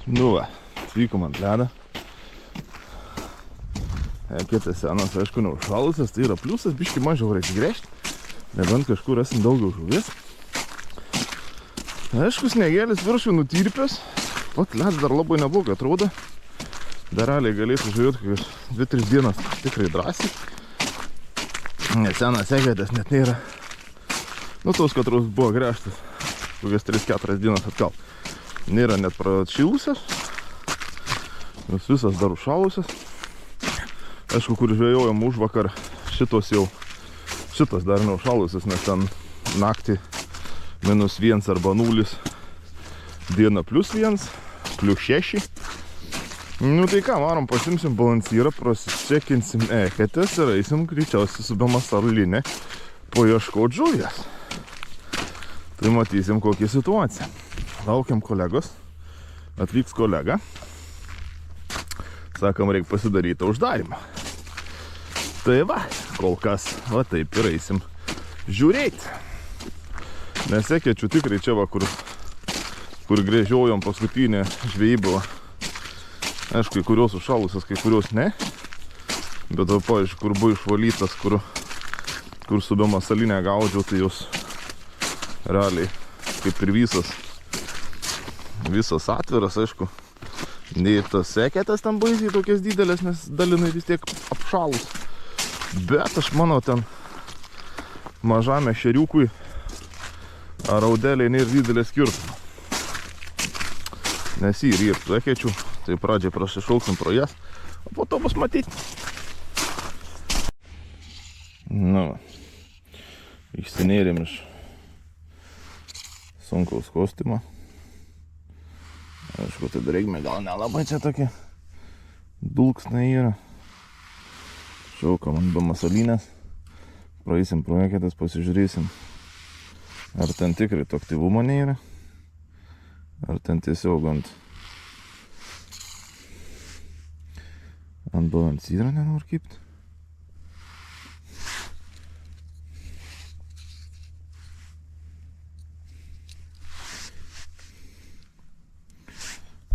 Nu va, atvykom ant ledą. Kitas senas, aišku, neužšalusias, tai yra pliusas, biškį mažiau reikia gręžti, nebent kažkur rasim daugiau žuvies. Aišku, sniegėlis viršų nutyrpęs, pat ledas dar labai neblogai atrodo. Dar realiai galėtų žvejoti kokias 2-3 dienas tikrai drąsiai. Nes senas eketės net nėra. Nu, tos, katros buvo gręžtas kokias 3-4 dienas atgal. Nėra net prašilusias. Jos visas dar užšalusias. Aišku, kur žvejojom už vakar, šitas dar neužšalusias, nes ten naktį -1 arba 0, diena +1, +6. Nu tai ką, varom, pasimsim balansyrą, prasičekinsim eketės ir eisim greičiausiai su bemasalinė paieškoti žuvies. Tai matysim kokią situaciją. Laukiam kolegos, atvyks kolega. Sakom, reikia pasidaryti uždarimą. Tai va, kol kas, va taip ir eisim žiūrėti. Nes ekečių tikrai čia va, kur grėžiojom paskutinę žvejybą. Aišku, kai kurios užšalusios, kai kurios ne. Bet va, pavyzdžiui, kur buvo išvalytas, kur su bemasalinė gaudžiau, tai jos realiai kaip ir visas atviras, aišku. Nei tas eketės ten baisiai tokias didelės, nes dalinai vis tiek apšalus. Bet aš manau, ten mažam ešeriukui ar audeliai nėra didelė skirtumo. Nes jį ryptų ekečių, tai pradžiai prasišauksim pro jas, o po to bus matyti. Nu, išsinėrėm iš sunkaus kostiumo. Aišku, tai drėgmė gal nelabai čia tokia dulksna yra. Šaukam ant bemasalinės. Praeisim pro eketės, pasižiūrėsim, ar ten tikrai to aktyvumo nėra, ar ten tiesiog ant balansyro nenori kibti.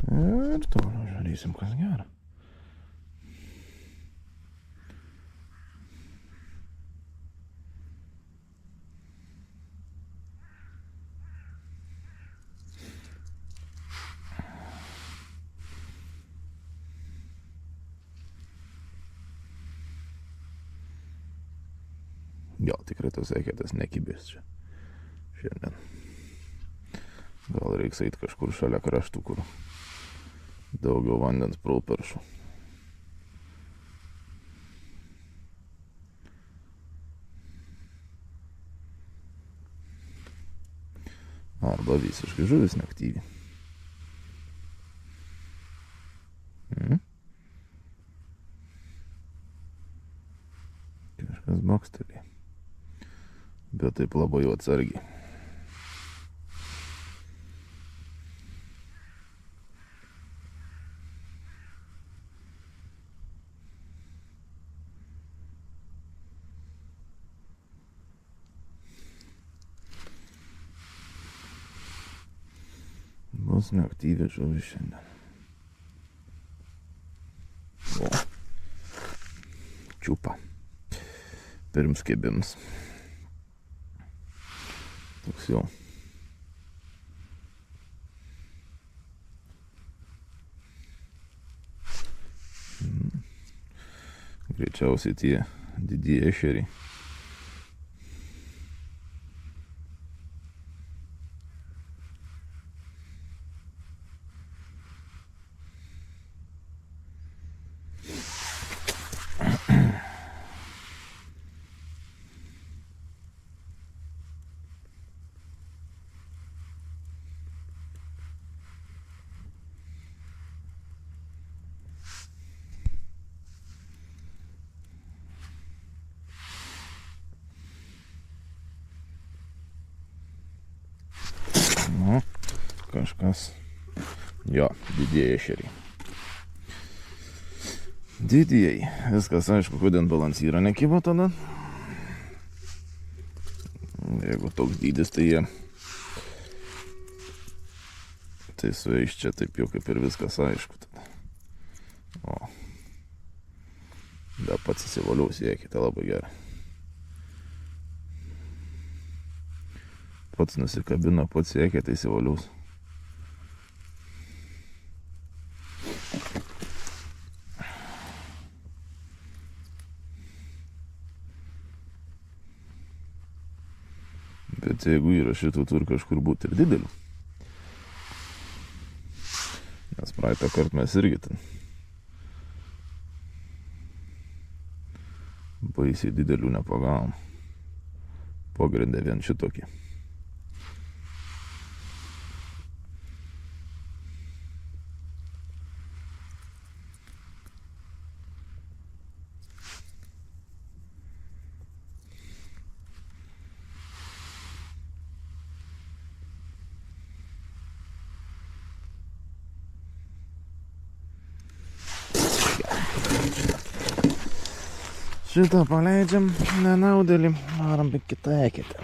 Ir toliau žiūrėsim, kas gera. Jo, tikrai tos eketės nekibės čia šiandien. Gal reiks eit kažkur šalia kraštų, kur daugiau vandens properšų. Arba visiškai žuvis neaktyvi. Kažkas bakstelė. Bet taip labai jau atsargiai. Bus neaktyvi žuvis šiandien. O, čiupa. Pirms kėbims. Toks jau. Greičiausiai tie didieji ešeriai. Nu, kažkas. Jo, didieji ešeriai. Didieji. Viskas aišku, kodėl balansyra nekibo tada. Jeigu toks dydis, tai jie Tai su jais čia taip jau kaip ir viskas aišku. Tada. O. Da pats įsivaliaus, siekite labai gerai. Pats nusikabina, pats siekite įsivaliaus. Bet jeigu yra šitų turi kažkur būti ir didelių. Nes praeitą kartą mes irgi ten baisiai didelių nepagavom. Pagrindę vien šitokį. Šitą paleidžiam nenaudėlį, varam į kitą eketę.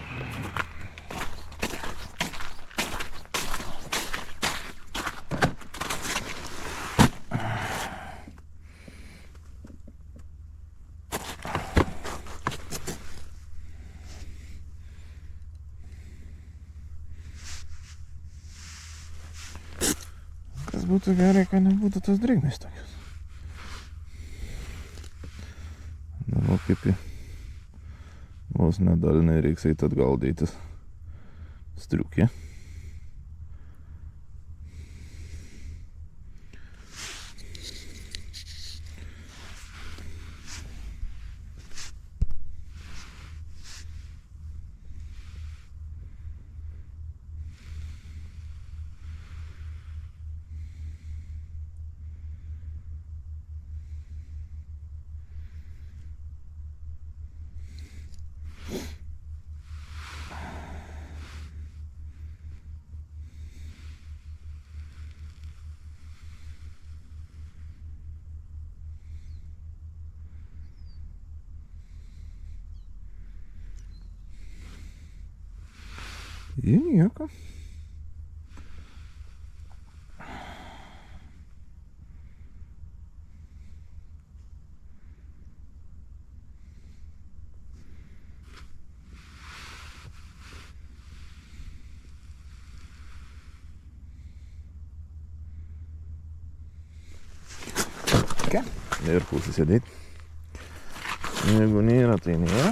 Kas būtų gerai, kad nebūtų tas drėgmės tokios. Dabar kaip į vos nedaliniai reiks eit atgal dėtis striukė. Ir nieko. Ir kur susėdėti. Jeigu nėra, tai nėra.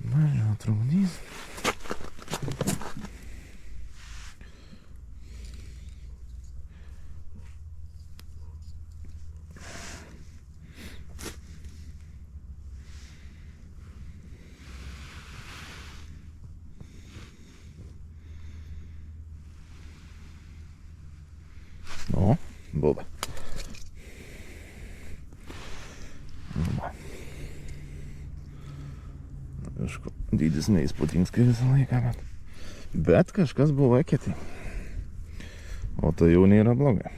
Mažiau trukdys. O, buvo. Aišku, dydis neįspūdingas visą laiką, bet kažkas buvo eketė. O tai jau nėra blogai.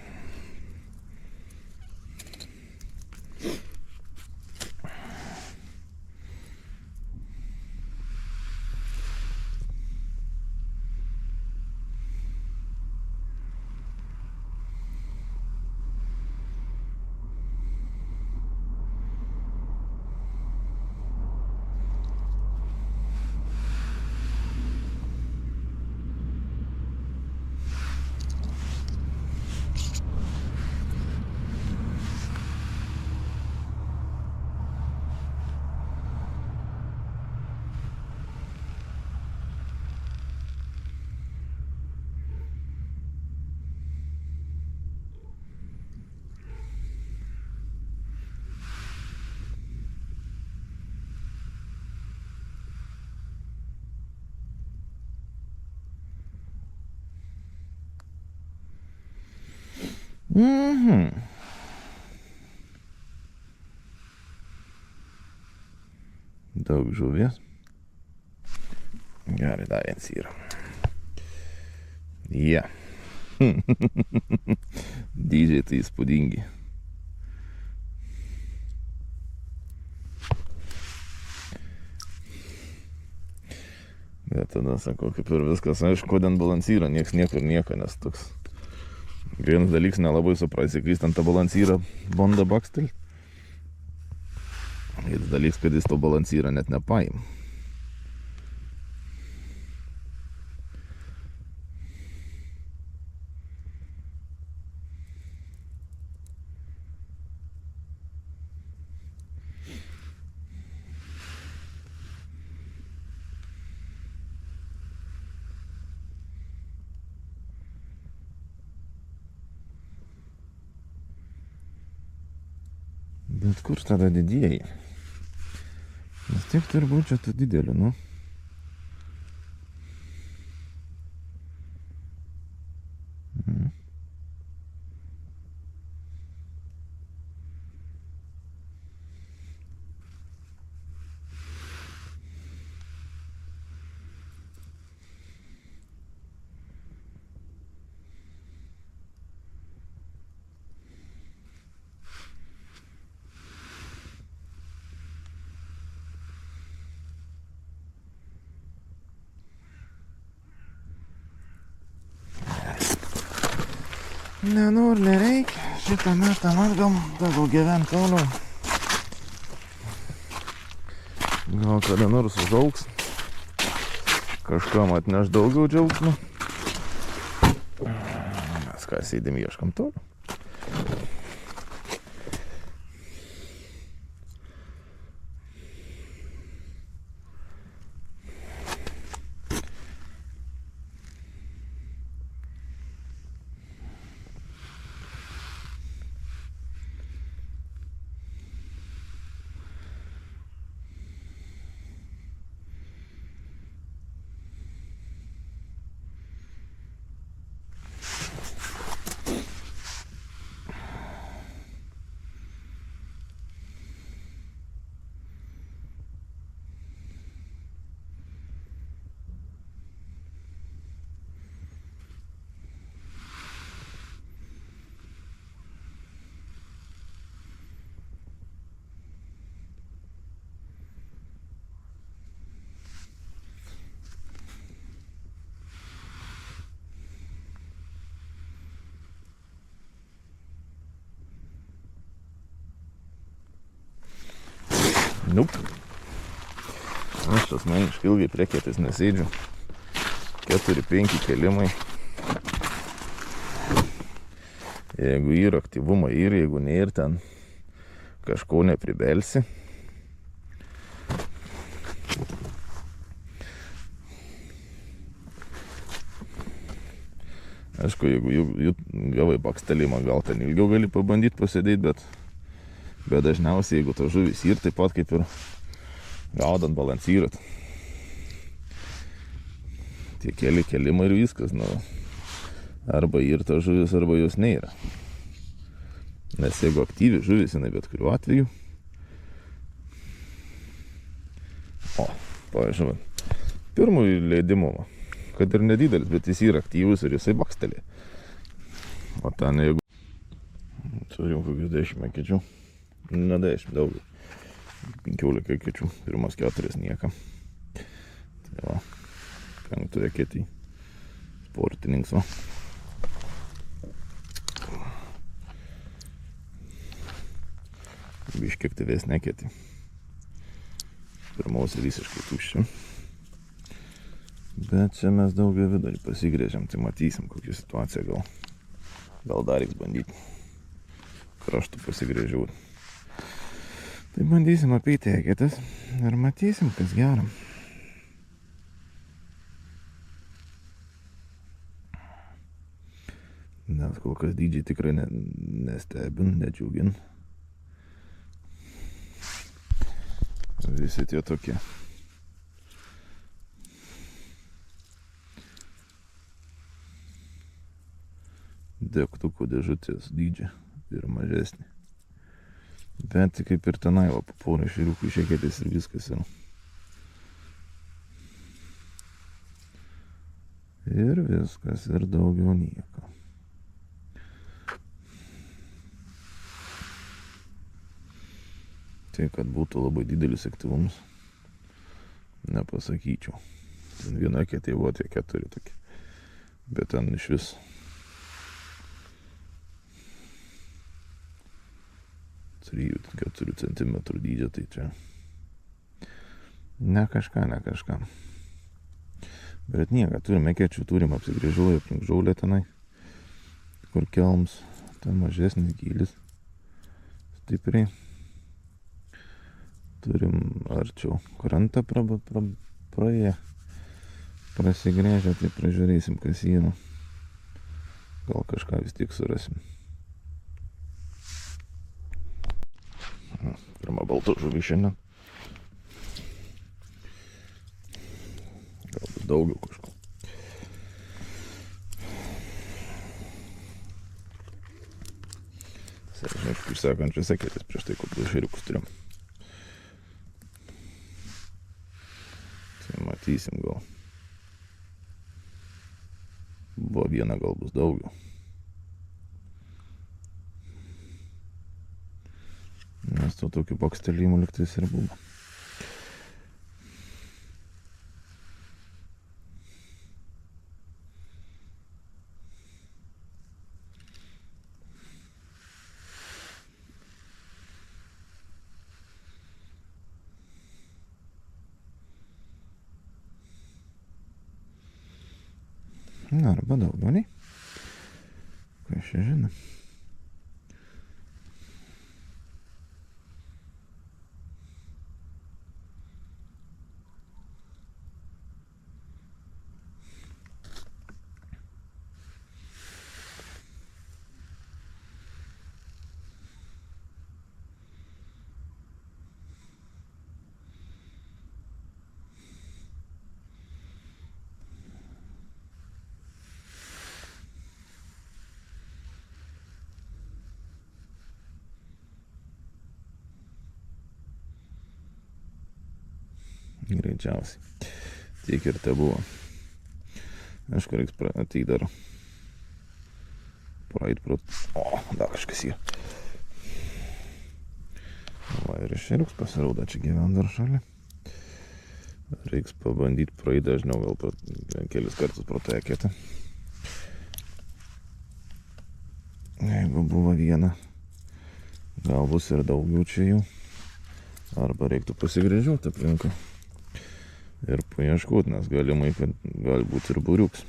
Daug žuvies. Gerai, dar viens yra. Ja. Dydžiai tai įspūdingi. Bet tada, sako, kaip ir viskas, aišku, kodėl balansyra, nieks niekur nieko, nes toks vienas dalyks nelabai suprasi, kai jis ten tą balansyrą bondą bakstelį. Kitas dalyks, kad jis to balansyrą net nepaim. Bet kur tada didieji? Vis tiek turi būti čia tų didelių, nu. Nenor, nereikia. Šitą metą atgal, tegul gyvent toliau. Gal kada nors užaugs. Kažkam atneš daugiau džiaugsmo. Mes ką sėdėm ieškam toliau. Nope. Aš asmeniškai ilgai prekėtis nesėdžiu. 4-5 kelimai. Jeigu yra aktyvumą ir jeigu ne ir ten kažko nepribelsi. Aišku, jeigu gavai bakstelimą, gal ten ilgiau gali pabandyti pasėdėti, bet dažniausiai, jeigu to žuvis ir taip pat kaip ir gaudant balansyrą. Tie keli kelimai ir viskas, nu, arba ir to žuvis, arba jos nėra. Nes jeigu aktyvi žuvis, jinai bet kuriuo atveju. Pavyzdžiui, pirmųjų leidimų, kad ir nedidelis, bet jis yra aktyvus ir jisai bakstelė. O ten jeigu turim kokius 10 kečių. Ne 10, daugiau. 15 kečių, pirmas 4 niekam. Tai va, 5 ketį. Sportininks, va. Biškiek aktyvesnė ketį. Pirmausia visiškai tuščia. Bet čia mes daugiau vidurį pasigrėžiam, tai matysim kokią situaciją gal dar reiks bandyti. Kraštų pasigrėžiau. Tai bandysim apeiti eketes ir matysim, kas gera. Nes kol kas dydžiai tikrai nestebin, nedžiugin. Visi tie tokie. Degtukų dėžutės dydžiai ir mažesnį. Bet kaip ir tenai, va, po porą šeriukų išekėtis ir viskas yra. Ir viskas, ir daugiau nieko. Tai, kad būtų labai didelis aktyvumas, nepasakyčiau. Ten viena eketė, buvo tie 4 tokie. Bet ten iš vis 3-4 cm dydžio, tai čia ne kažką. Bet nieko, turim ekečių, turim apsigrėžuoju aplink žaulę tenai, kur kelms, ten mažesnis gylis, stipriai. Turim arčiau krantą praėję, prasigrėžę, tai pražiūrėsim, kas yra. Gal kažką vis tiek surasim. Pirma balta žuvį šiandien. Gal bus daugiau kažko. Žinai, kaip sekančias eketės prieš tai kokius ešeriukus turim. Tai matysim gal. Buvo viena, gal bus daugiau. Nes to tokių bakstelėjimų liktais ir buvo. Na, arba daugiau, nei? Kas čia žino? Greičiausiai. Tiek ir te buvo. Aišku, reiks ateit dar. Praeit pro... O, dar kažkas yra. Va, ir ešeriuks pasirauda čia gyvent dar šalia. Reiks pabandyti praeit dažniau, gal kelis kartus pro tą eketę. Jeigu buvo viena, gal bus ir daugiau čia jų. Arba reiktų pasigrėžiuoti aplinką. Ir paieškot, nes galimai, kad gali būti ir būriuks.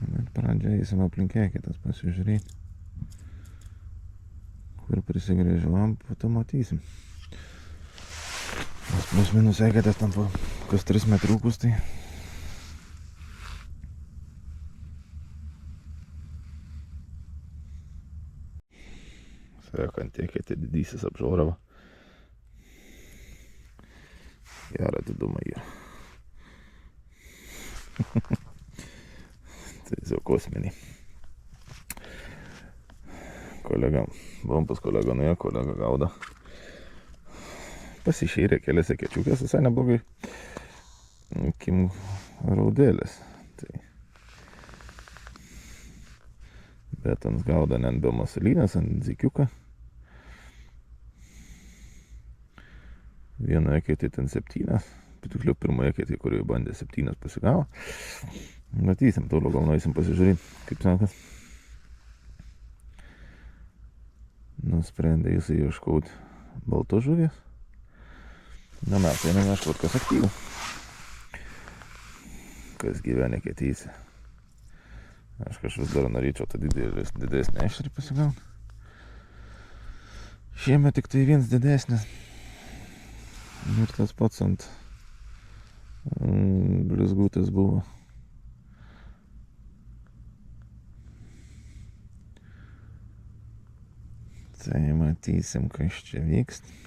Bet pradžią eisim aplink eketes pasižiūrėti. Kur prisigrėžiuom, po to matysim. Plius minus eketės tam po kas 3 metriukus, tai sekant eketė didysis apžaurava. Gerą didumą yra. Tai tiesiog kosminiai. Kolega, buvom pas kolegą nuėjo, kolega gaudo. Pasišėrė kelias ekečiukės, visai neblogai. Kim raudėlės. Tai. Bet ant gauda ne ant biomasalinės, ant zikiuką. Vieną eketį ten 7. Tiksliau, pirmą eketį, kurioje bandė 7 pasigavo. Matysim, toliau gal nueisim pasižiūrėti, kaip sakas. Nusprendė jisai ieškoti baltos žuvies. Na, mes einam ieškot, kas aktyvų. Kas gyvena ketysi. Aš vis dar norėčiau tą didesnį ešerį pasigauti. Šiemet tik tai viens didesnis. Ir tas pats ant blizgutės buvo. Tai matysim, kas čia vyksta.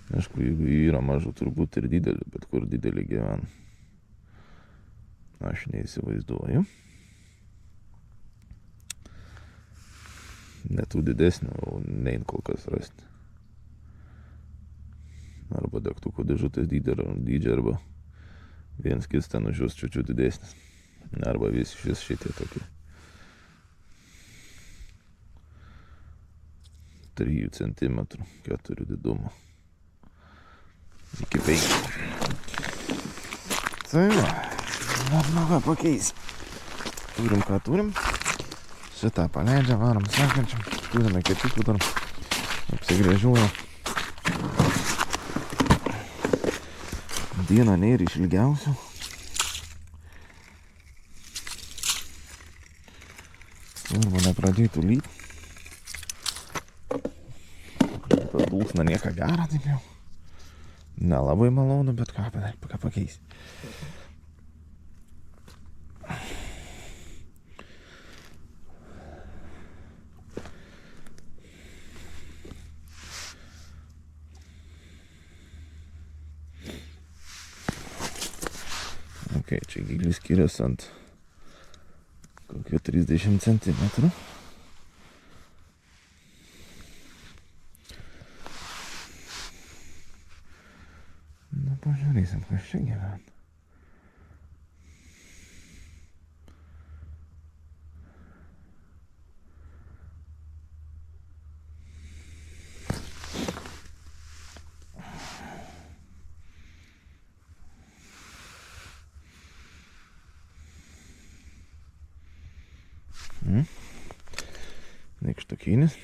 Aišku, jeigu yra mažų, turbūt ir didelį, bet kur didelį gyvena, aš neįsivaizduoju. Netų didesnių, nein kol kas rasti. Arba degtukų dėžutės dydžio, arba vienas kits ten už jos čiučiu didesnis. Arba vis šitie tokie 3 cm, 4 didumo. Iki 5. Tai va, ką pakeis. Turim ką turim. Šitą paleidžia, varom sekančiam. Turime kečiukų dar. Apsigrėžiuoja. Diena nėra iš ilgiausių. Arba nepradėtų lyt. Tas dulksna nieka gera, taip jau. Nelabai malonu, bet ką pakeis. Ok, čia gylis skiriasi ant kokio 30 cm. Nu, pažiūrėsim, kas čia gyvena. Nykštukinis.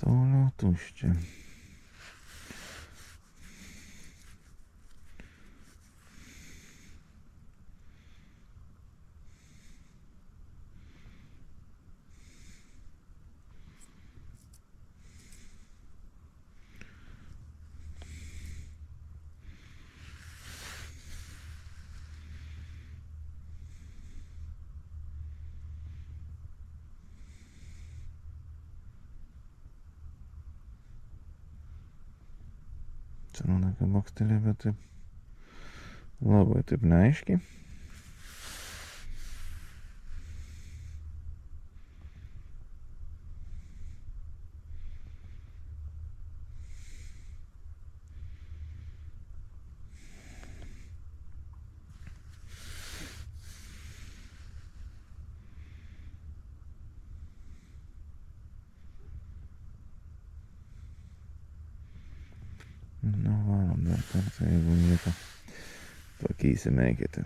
Toliau tuščia. Čia nuoka bakstelė, bet taip labai taip neaiškiai. Nu, varom dar kartą, jeigu nieko pakeisime eketę.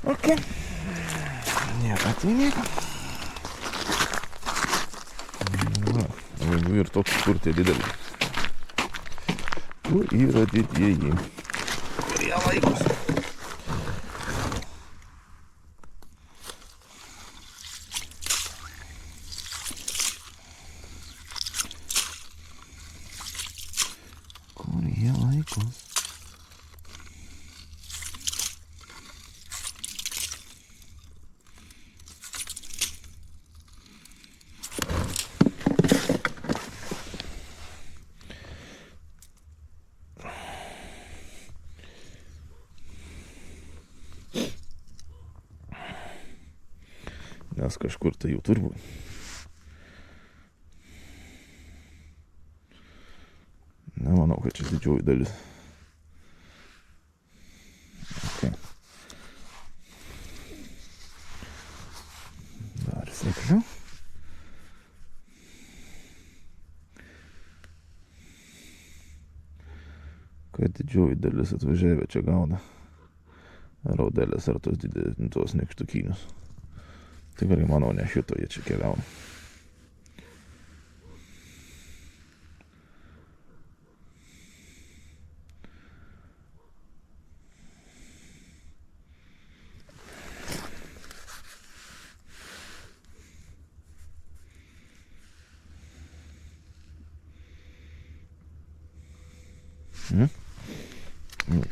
Ok. Nieko tai nieko. Va, jeigu ir toks, kur tie dideli. Kur yra didieji. Kurie laikus. Nes kažkur tai jau turbūt. Nemanau, kad čia didžioji dalis. Okay. Dar sekliau. Kad didžioji dalis atvažiavę čia gauna raudelės ar tos nykštukinius. Tikrai manau, ne šito jie čia keliauja.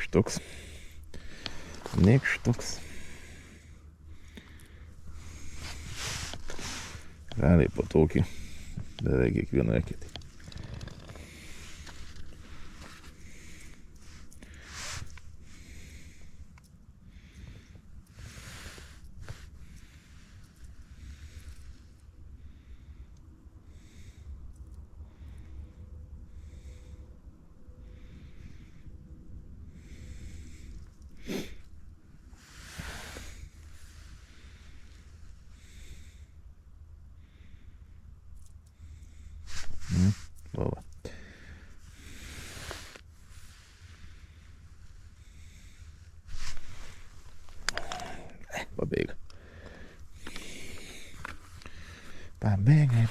Nykštuks. Nykštuks. Realiai patokį beveik kiekvienoje eketėje. Va. Pabėga. Pabėgai.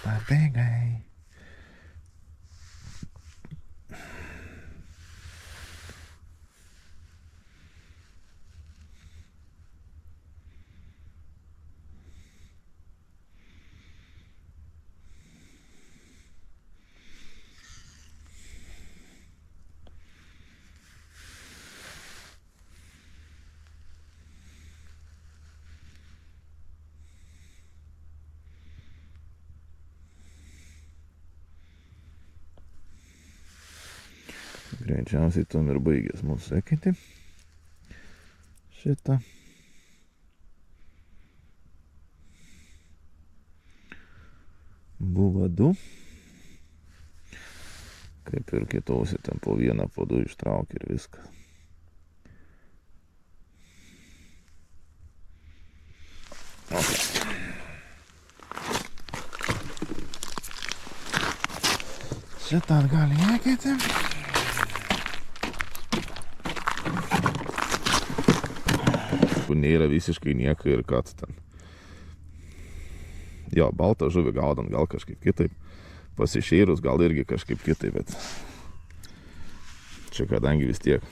Greičiausiai tom ir baigės mūsų eketė. Šitą. Buvo 2. Kaip ir kitose, ten po 1, po 2 ištraukė ir viskas. Šitą atgal į eketę. Nėra visiškai nieko ir kad ten. Jo, baltą žuvį gaudant gal kažkaip kitaip. Pasišėrus gal irgi kažkaip kitaip, bet čia kadangi vis tiek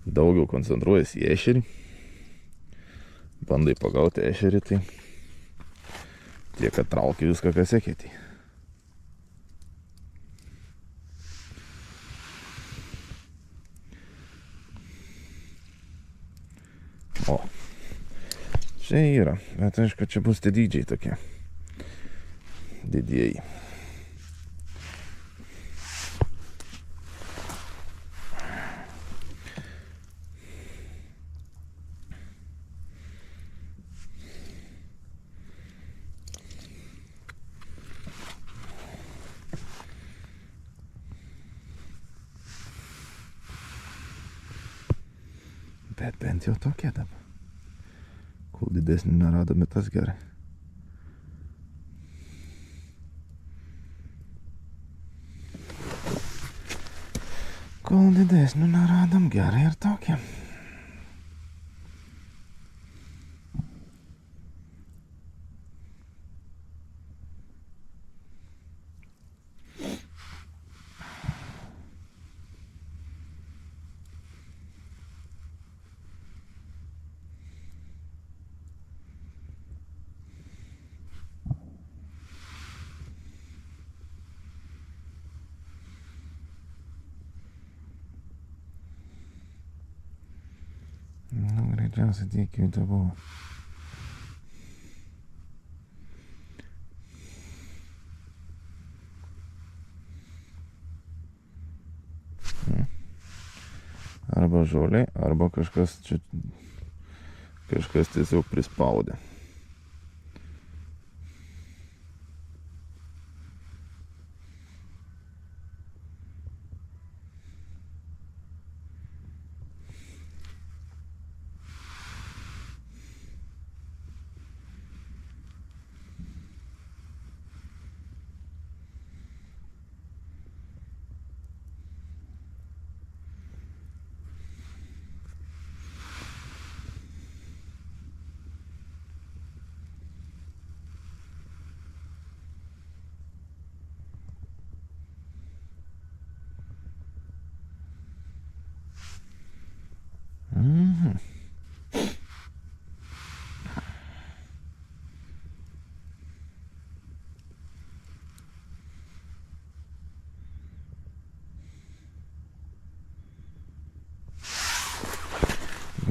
daugiau koncentruojasi į ešerį, bandai pagauti ešerį, tai tiek attraukia viską, kas eketį. O, čia yra, bet aišku, čia bus tie dydžiai tokie, didieji. Bet bent jau tokie dabar. Kol didesnį neradome, tas gerai. Kol didesnių neradom, gerai ir tokie. Nu, greičiausiai tiek jų to buvo. Arba žolė, arba kažkas čia, kažkas tiesiog prispaudė.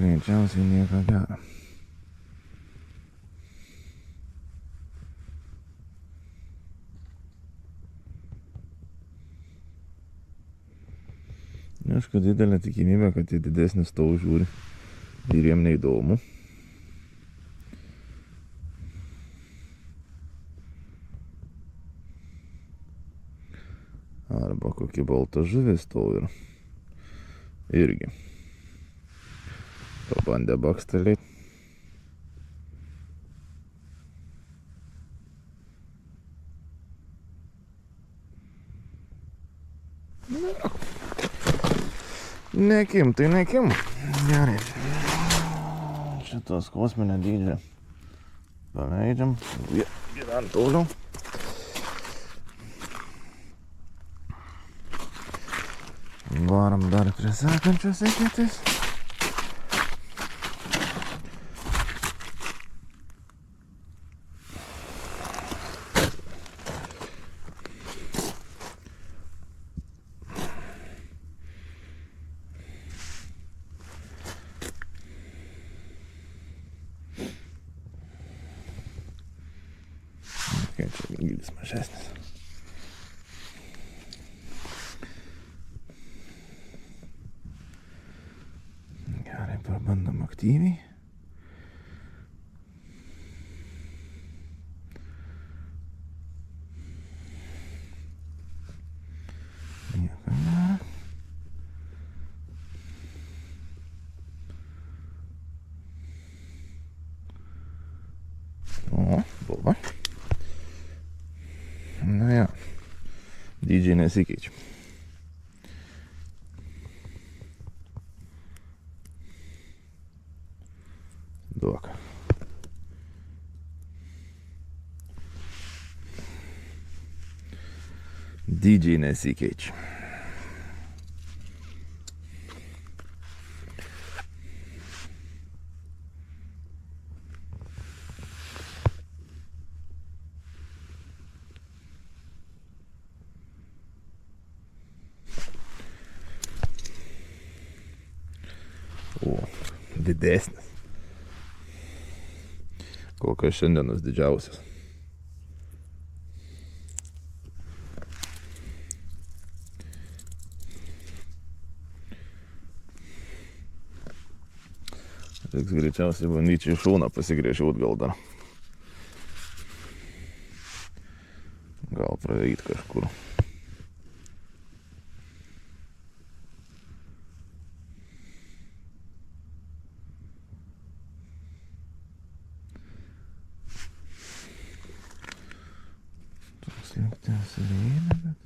greičiausiai nieko gero. Aišku, didelė tikimybė, kad jie didesnis tau žiūri ir jiem neįdomu. Arba kokį baltą žuvis tau ir irgi pabandė bakstelėti. Nekim, tai nekim. Gerai. Šitos kosminio dydžio paleidžiam. Gyvent toliau. Varam dar prie sekančios eketės. Čia gylis mažesnis. Gerai, pabandom aktyviai. Nieko nėra. O, buvo. Na jo, dydžiai nesikeičia. Duok. Dydžiai nesikeičia. O, didesnis. Kol kas šiandienos didžiausias. Reiks greičiausiai bandyčiau į šoną pasigriežiaut gal dar. Gal praeit kažkur. Slėptės ir eina, bet...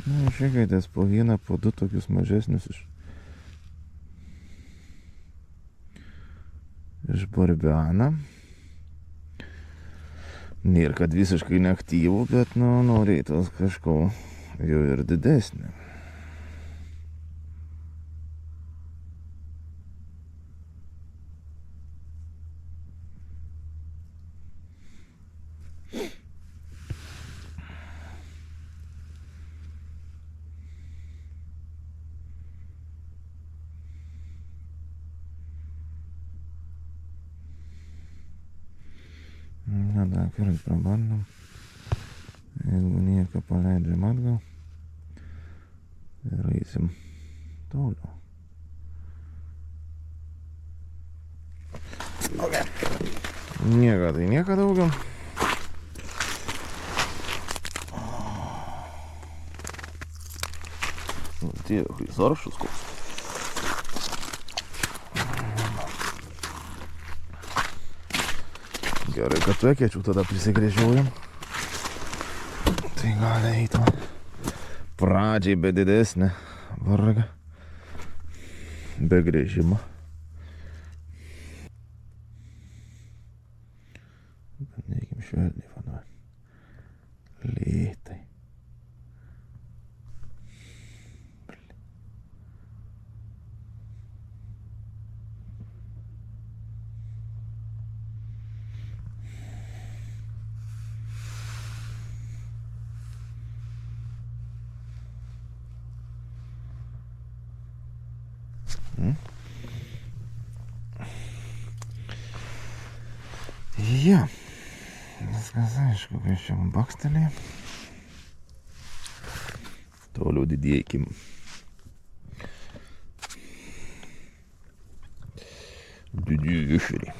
Na, išėkайтės po vieną, po du tokius mažesnius iš barbianą. Nėra, kad visiškai neaktyvų, bet, nu, norėtos kažko jau ir didesnį. Na, dar kartą pabandom. Jeigu nieko, paleidžiam atgal ir eisim toliau. Okay. Nieko, tai nieko daugiau. Dievui, zaršus koks. Gerai, kad tu ekėčių tada prisigrėžiaujam. Tai gali eiti pradžiai be didesnė varga. Be grėžimo. Bandėkim švelniai, vanuoju. Lėtai. Jo, viskas aišku, kai čia bakstelė. Toliau didėkim. Didėšerį.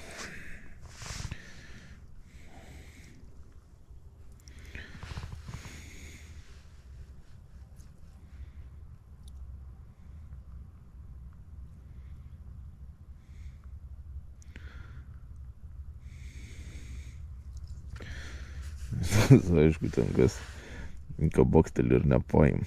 Aišku, ten kas bokštelį ir nepaim.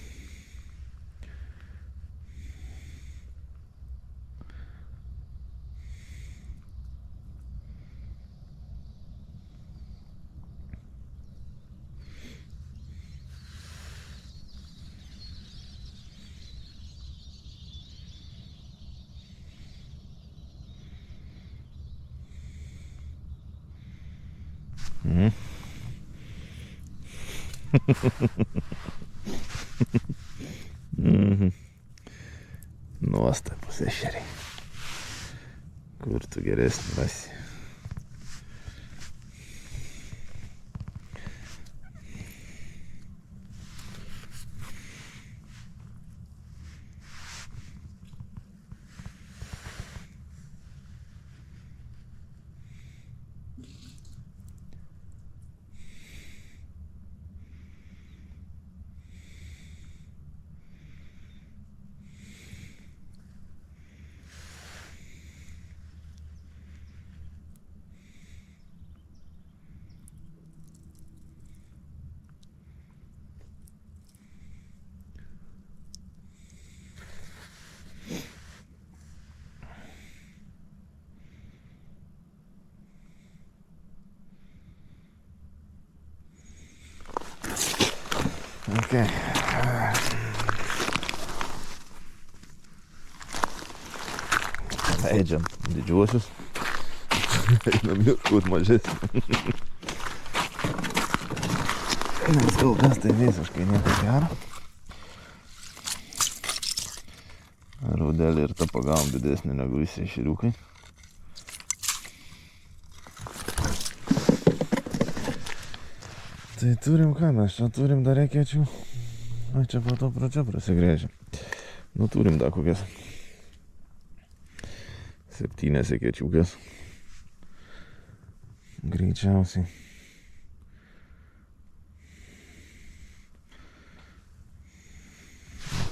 Nuostabus ešeriai. Kur tu geresnį rasi? Okay. Leidžiam didžiuosius. Einam ieškot mažesnį. Nes kol kas tai visiškai nieko gero. Raudelį ir tą pagavom didesnį negu visi ešeriukai. Tai turim ką, mes čia turim dar ekėčių. Na, čia po to pradžia prasigrėžia. Nu, turim dar kokias 7 ekėčiukės. Greičiausiai.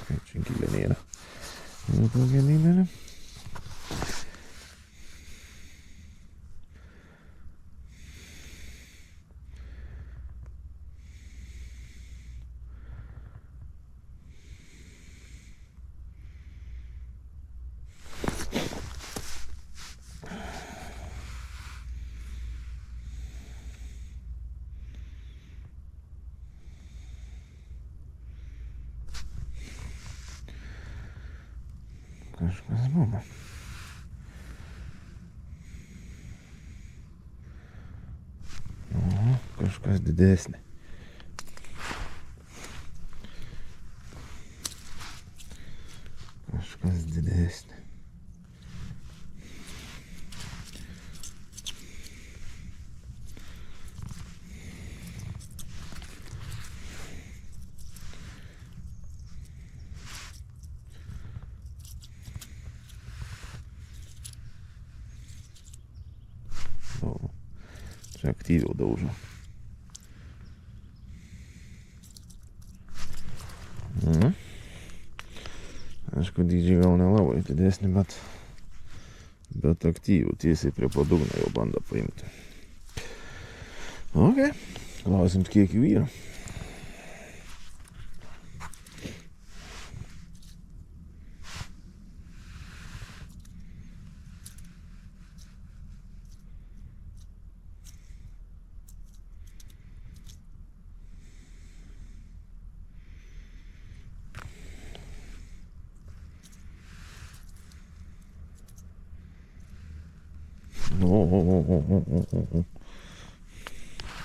Kaip čia gilė nėra. Nu, tokia didelė. Kažkas buvo. O, kažkas didesnė. Kažkas didesnė. aktyviau daužo. Aišku, dydžiai gal nelabai didesnį, bet aktyviau, tiesiai prie padugno jau bando paimti. Ok, klausimt, kiek jų yra.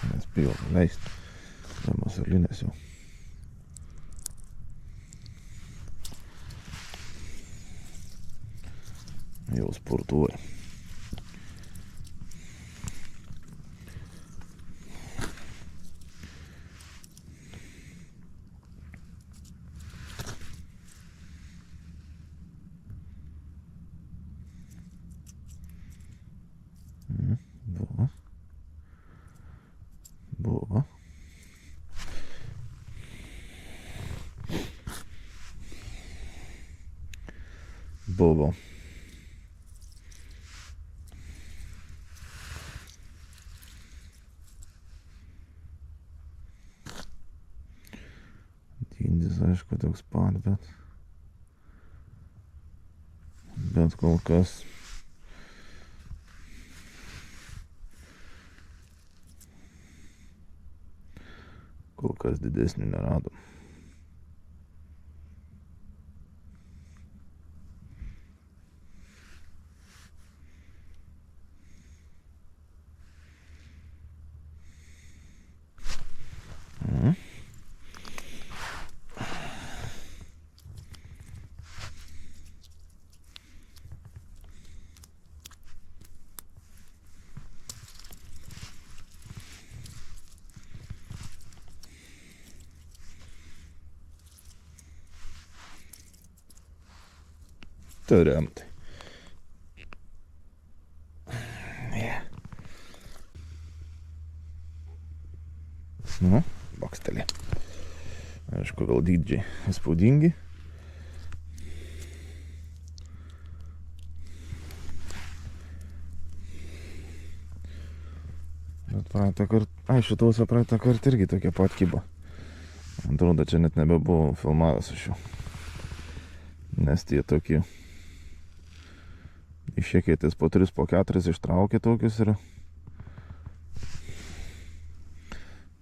Nespėjau leisti. Masalinės jau. Jau sportuoja. Buvo. Dydis, aišku, toks pat, bet kol kas didesnių neradom. Turim tai. Nu, bakstelė. Aišku, gal dydžiai įspūdingi. Bet praeitą kartą, šitausia praeitą kartą irgi tokia pat kiba. Man atrodo, čia net nebebuvo filmavęs iš jų. Nes tie tokie išėkėtis po 3, po 4 ištraukė tokius ir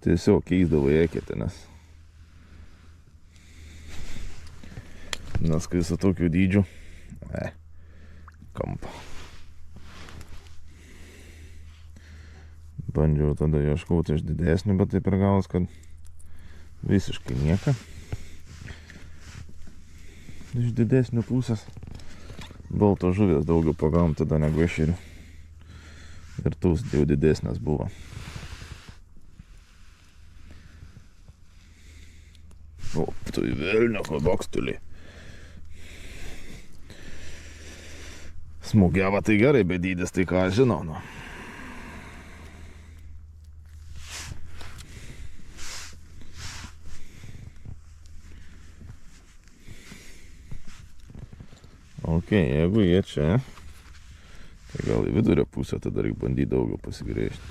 tiesiog keisdavo eketę, nes kai su tokiu dydžiu, kampa. Bandžiau tada ieškoti iš didesnių, bet taip ir gavos, kad visiškai nieka. Iš didesnių pusės balto žuvės daugiau pagavom tada negu ešerių. Ir tūs jau didesnės buvo. O, tai velnio bakstelį. Smūgiava tai gerai, bet dydis tai ką aš žinau, nu. Ok, jeigu jie čia, tai gal į vidurio pusę, tada reikia bandyti daugiau pasigrėžti.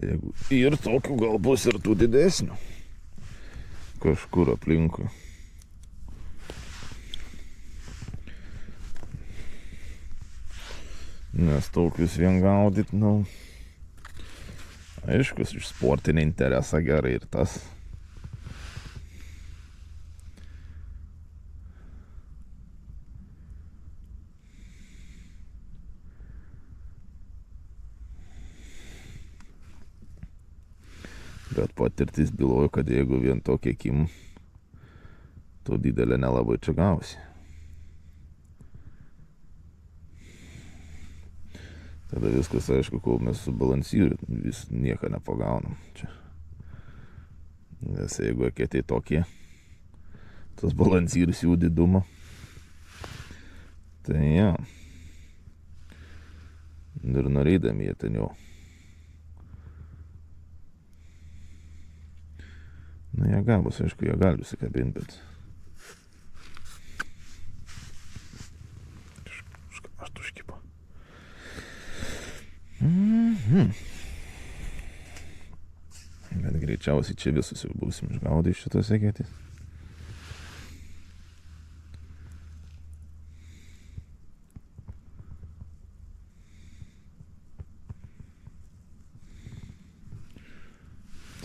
Jeigu ir tokių gal bus ir tų didesnių. Kažkur aplinkui. Nes tokius vien gaudyt, nu... Aiškus, iš sportinį interesą gerai ir tas. Bet patirtis bylojo, kad jeigu vien tokia akim, to didelė nelabai čia gausi. Tada viskas, aišku, kol mes su balansyru vis nieką nepagaunam čia. Nes jeigu eketė tokie, tas balansyras jų didumo, Tai jo. Ir norėdami jie ten jau. Na, jie gabus, aišku, jie gali susikabinti, bet... Aš tu užkipo. Bet greičiausiai čia visus jau būsim išgaudai šitos eketės.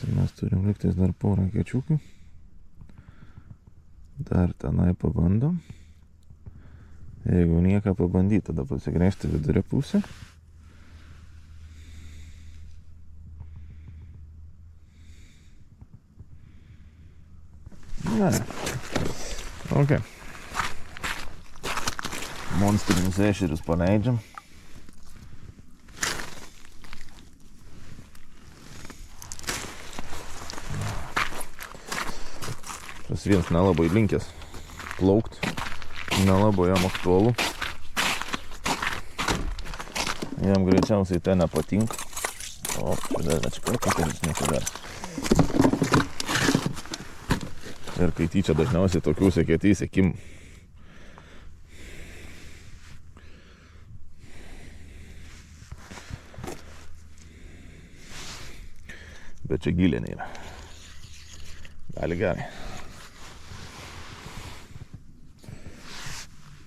Tai mes turim liktais dar porą kečiukų. Dar tenai pabandom. Jeigu nieką pabandyt, tada pasigręžti vidurio pusę. Ne. Ok. Monstrinius ešerius paleidžiam. Tas vienas nelabai linkęs plaukt. Nelabai jam aktualu. Jam greičiausiai ten nepatinka. O, čia kažkas niekada. Ir kai tyčia dažniausiai tokių sekėtys sekim. Bet čia gilė nėra. Gali gerai.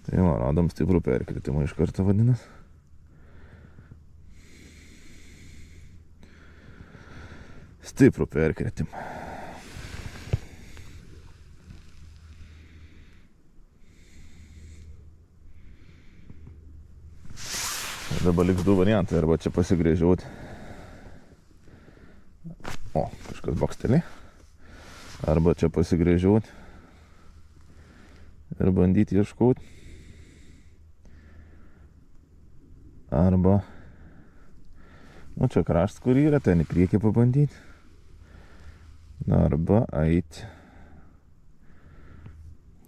Tai va, radom stiprų perkritimą iš karto vadinas. Stiprų perkritimą. Dabar liks du variantai, arba čia pasigrėžiuoti. O, kažkas baksteli. Arba čia pasigrėžiuoti. Ir bandyti ieškoti. Arba, nu čia kraštas, kur yra, ten į priekį pabandyti. Arba eiti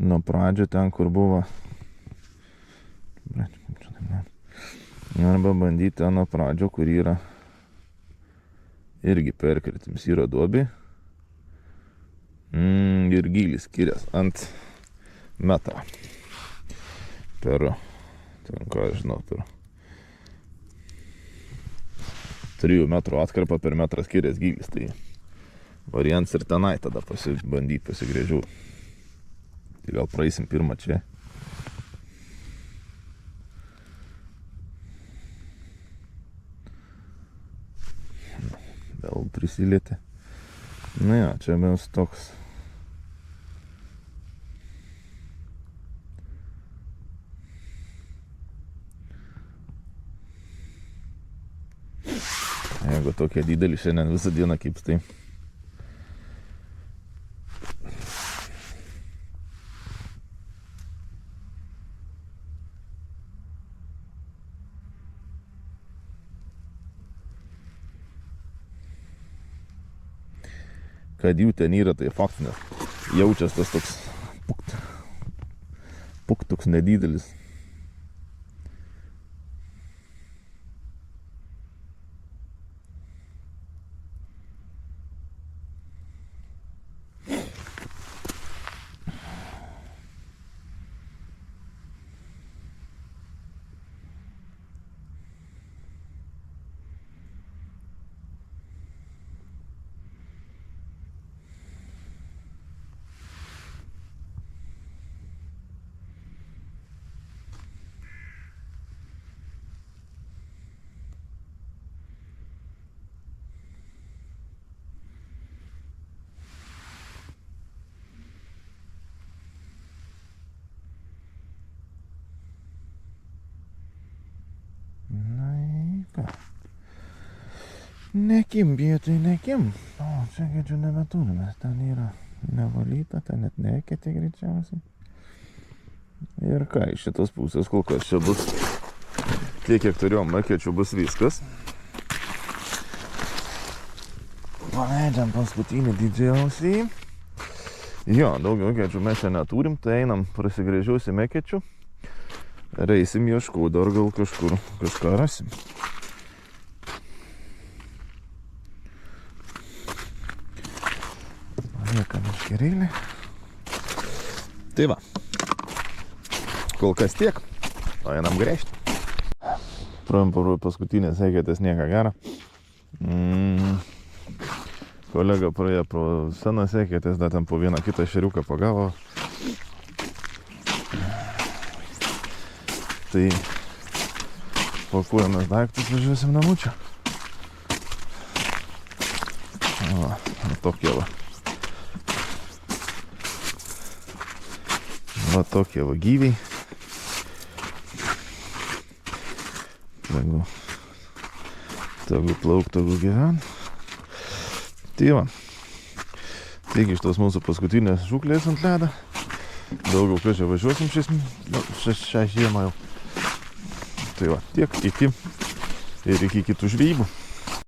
nuo pradžio ten, kur buvo. Arba bandyti ten nuo pradžio, kur yra irgi perkritims, yra duobė. Ir gylis skirias ant metrą. Per, ką aš žinau, per 3 metrų atkarpą per metrą skirias gylis, tai variants ir tenai tada bandyti pasigrėžiu. Tai gal praeisim pirmą čia. Vėl prisilietė. Na jo, čia mes toks. Jeigu tokie didelį šiandien visą dieną kips, tai kad jų ten yra, tai faktinės. Jaučias tas toks pukt toks nedidelis. Nekim, vietoj nekim. O, čia gedžių nebeturime. Ten yra nevalyta, ten net neketė greičiausiai. Ir ką, iš šitos pusės kol kas čia bus tiek, kiek turėjom ekėčių, bus viskas. Paleidžiam paskutinį didžiausiai. Jo, daugiau ekėčių mes čia neturim, tai einam prasigrėžiuosim ekėčių. Ir eisim ieškoti, dar gal kažką rasim. Lieka meškerėlį. Tai va. Kol kas tiek. O einam gręžti. Paskutinės eikėtės nieko gero. Kolega praėjo pro senas eikėtės, dar ten po vieną kitą šeriuką pagavo. Tai pakuojamės daiktus, važiuosim namučio. O, tokie va. Va tokie va gyviai. Tegu plauk, tegu gyven. Tai va. Taigi iš tos mūsų paskutinės žuklės ant ledą. Daugiau ką čia važiuosim šią žiemą jau. Tai va, tiek iki ir iki kitų žvejybų.